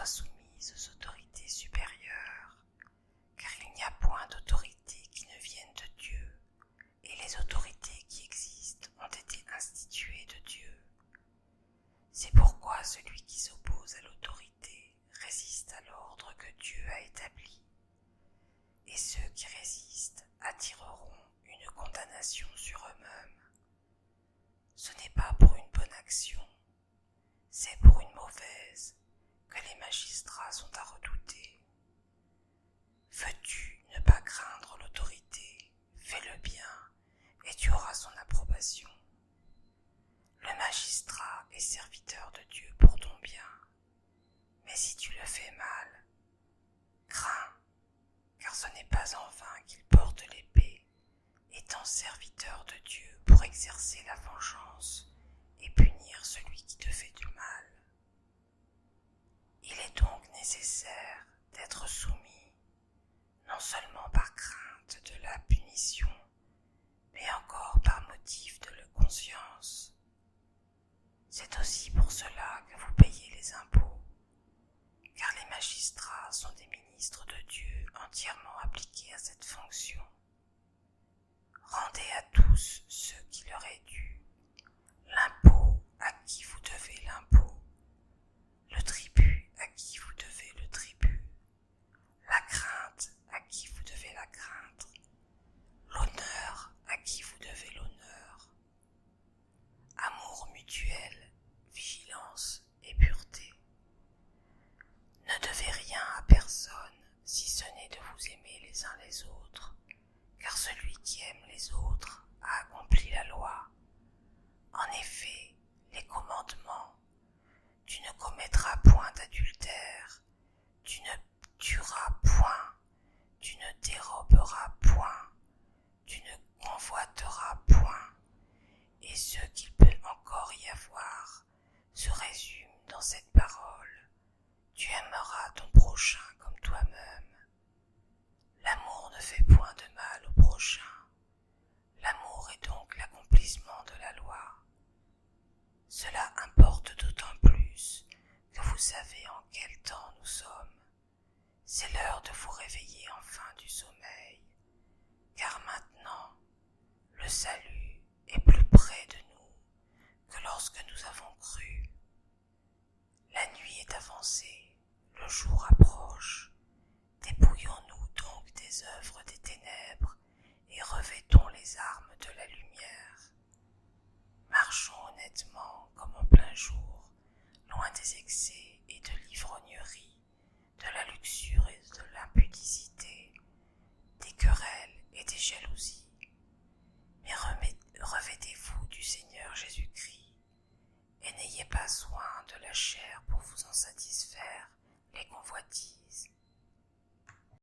soumise aux autorités supérieures, car il n'y a point d'autorité qui ne vienne de Dieu, et les autorités qui existent ont été instituées de Dieu. C'est pourquoi celui qui s'oppose à l'autorité résiste à l'ordre que Dieu a établi, et ceux qui résistent attireront une condamnation sur eux-mêmes. Ce n'est pas pour une bonne action, c'est pour une mauvaise que les magistrats sont à redouter. Veux-tu ne pas craindre l'autorité, fais le bien et tu auras son approbation. Le magistrat est serviteur de Dieu pour ton bien, mais si tu le fais mal, crains, car ce n'est pas en vain qu'il porte l'épée, étant serviteur de Dieu pour exercer la vengeance et punir celui qui te fait du mal. Il est donc nécessaire d'être soumis, non seulement par crainte de la punition, mais encore par motif de la conscience. C'est aussi pour cela que vous payez les impôts, car les magistrats sont des ministres de Dieu entièrement appliqués à cette fonction. Rendez à tous ce qui leur est dû, l'impôt à qui vous devez l'impôt, le tribut à qui vous devez le tribut, la crainte à qui vous devez la crainte, l'honneur à qui vous devez l'honneur. Amour mutuel, vigilance et pureté. Ne devez rien à personne si ce n'est de vous aimer les uns les autres, car celui qui aime les autres a accompli la loi. En effet, les commandements: tu ne commettras point d'adultère, tu ne tueras point, tu ne déroberas point, tu ne convoiteras point, et ce qu'il peut encore y avoir se résume dans cette parole: tu aimeras ton prochain comme toi-même. L'amour ne fait point de mal au prochain. L'amour est donc l'accomplissement de la loi. Cela importe d'autant plus que vous savez en quel temps nous sommes. C'est l'heure de vous réveiller enfin du sommeil, car maintenant le salut est plus près de nous que lorsque nous avons cru. La nuit est avancée, le jour approche. Dépouillons-nous donc des œuvres des ténèbres et revêtons les armes de la lumière. Marchons honnêtement comme en plein jour, loin des excès et de l'ivrognerie, de la luxure et de l'impudicité, des querelles et des jalousies. Mais revêtez-vous du Seigneur Jésus-Christ, et n'ayez pas soin de la chair pour vous en satisfaire les convoitises.